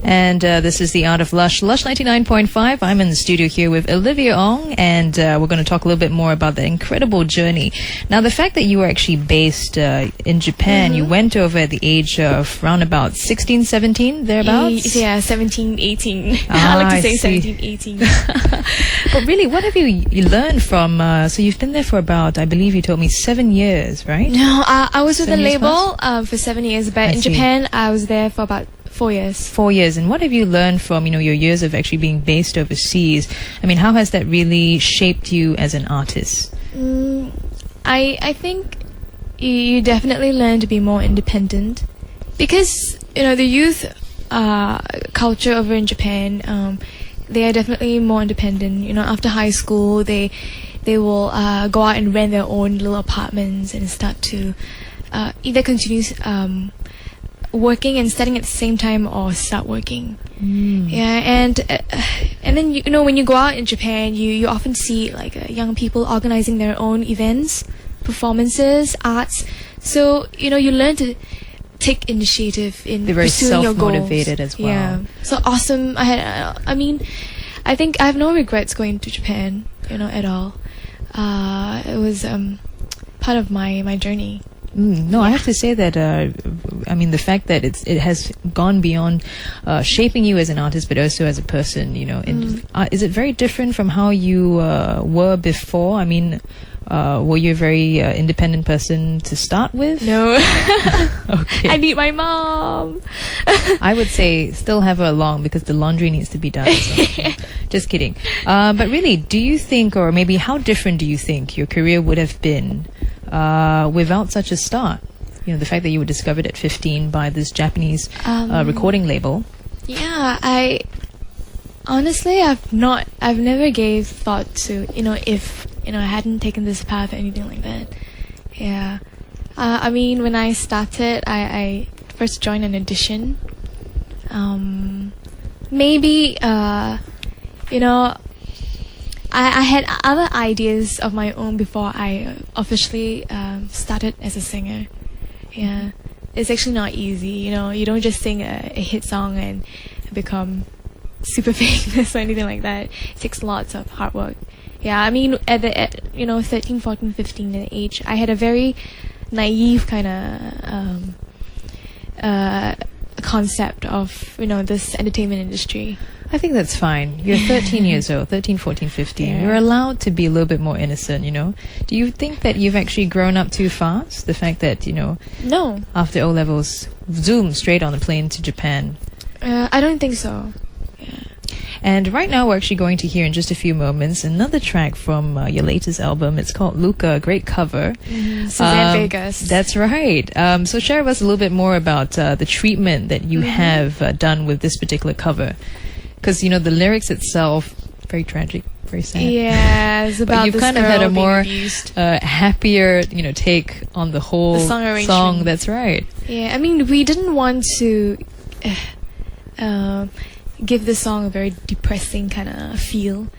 And this is The Art of Lush, Lush 99.5. I'm in the studio here with Olivia Ong, and we're going to talk a little bit more about the incredible journey. Now, the fact that you were actually based in Japan, you went over at the age of around about 16, 17, thereabouts? Yeah, 17, 18. I like to say 17, 18. But really, what have you learned from, so you've been there for about, I believe you told me, 7 years, right? No, I was with the 7 years label for 7 years, but in Japan, I was there for about 4 years. 4 years. And what have you learned from, your years of actually being based overseas? I mean, how has that really shaped you as an artist? I think you definitely learn to be more independent because, the youth culture over in Japan, they are definitely more independent. After high school, they will go out and rent their own little apartments and start to either continue working and studying at the same time or start working. Yeah, and then when you go out in Japan, you often see like young people organizing their own events, performances, arts. So you learn to take initiative in They're very pursuing your goals. self-motivated as well. Yeah, so awesome. I think I have no regrets going to Japan, at all. It was part of my journey. No, I have to say that, the fact that it has gone beyond shaping you as an artist, but also as a person, is it very different from how you were before? I mean, were you a very independent person to start with? No. Okay. I need my mom. I would say still have her along because the laundry needs to be done. So. Just kidding. But really, do you think, or maybe how different do you think your career would have been without such a start? The fact that you were discovered at 15 by this Japanese recording label. Yeah, I've never gave thought to, if, I hadn't taken this path or anything like that. Yeah. When I started, I first joined an audition. I had other ideas of my own before I officially started as a singer. Yeah, it's actually not easy. You don't just sing a hit song and become super famous or anything like that. It takes lots of hard work. Yeah, at 13, 14, 15 in age, I had a very naive kind of concept of this entertainment industry. I think that's fine. You're 13 years old, 13, 14, 15. Yeah. You're allowed to be a little bit more innocent, Do you think that you've actually grown up too fast? The fact that, No. after O-levels, zoom straight on the plane to Japan. I don't think so. Yeah. And right now we're actually going to hear in just a few moments another track from your latest album. It's called Luca, a great cover. Suzanne Vegas. That's right. So share with us a little bit more about the treatment that you have done with this particular cover. Because, the lyrics itself, very tragic, very sad. Yeah, it's about you've this kind of girl had a being more abused. happier, take on the whole The song arrangement. song. That's right. Yeah, we didn't want to give the song a very depressing kind of feel.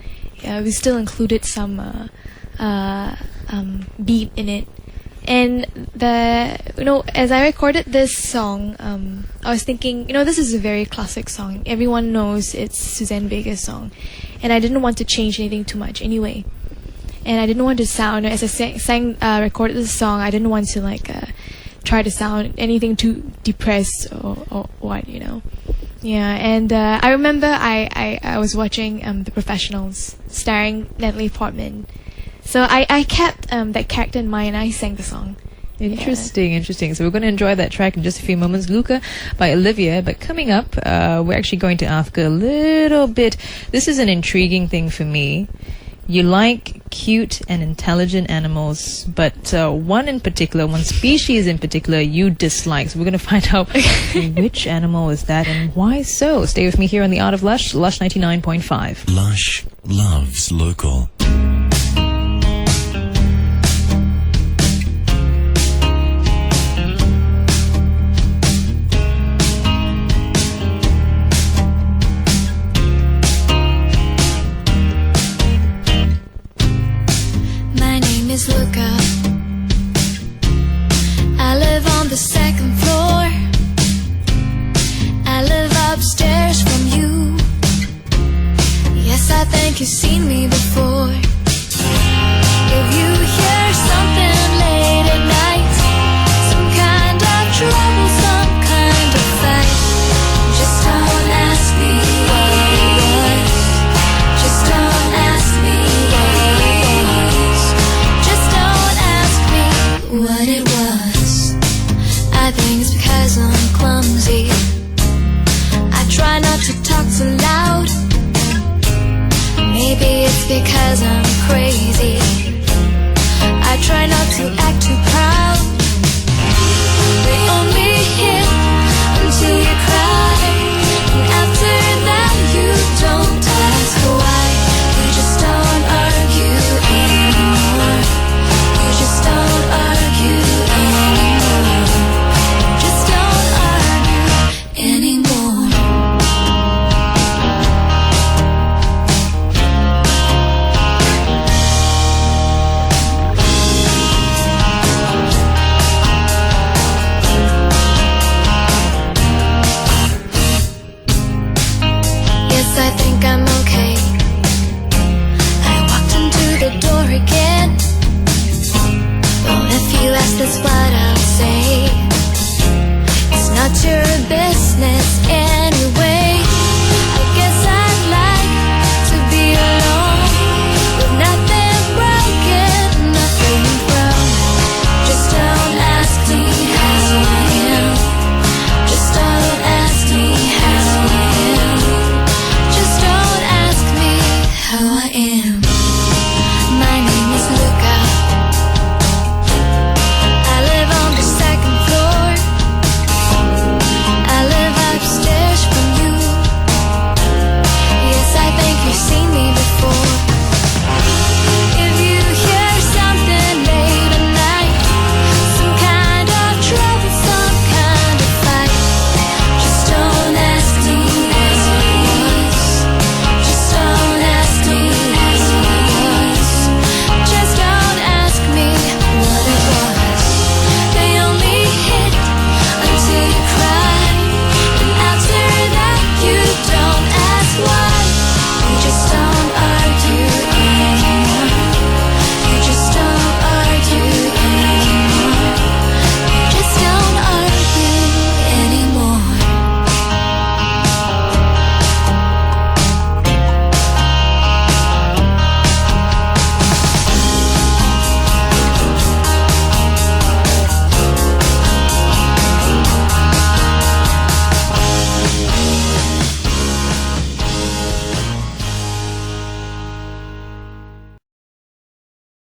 Yeah, we still included some beat in it. And as I recorded this song, I was thinking, this is a very classic song. Everyone knows it's Suzanne Vega's song, and I didn't want to change anything too much anyway. And I didn't want to sound, as I recorded this song, I didn't want to try to sound anything too depressed or what, Yeah, and I remember I was watching The Professionals, starring Natalie Portman. So I kept that character in mind and I sang the song. Interesting. So we're going to enjoy that track in just a few moments. Luca by Olivia. But coming up, we're actually going to ask a little bit. This is an intriguing thing for me. You like cute and intelligent animals, but one species in particular you dislike. So we're going to find out which animal is that and why so. Stay with me here on The Art of Lush, Lush 99.5. Lush loves local.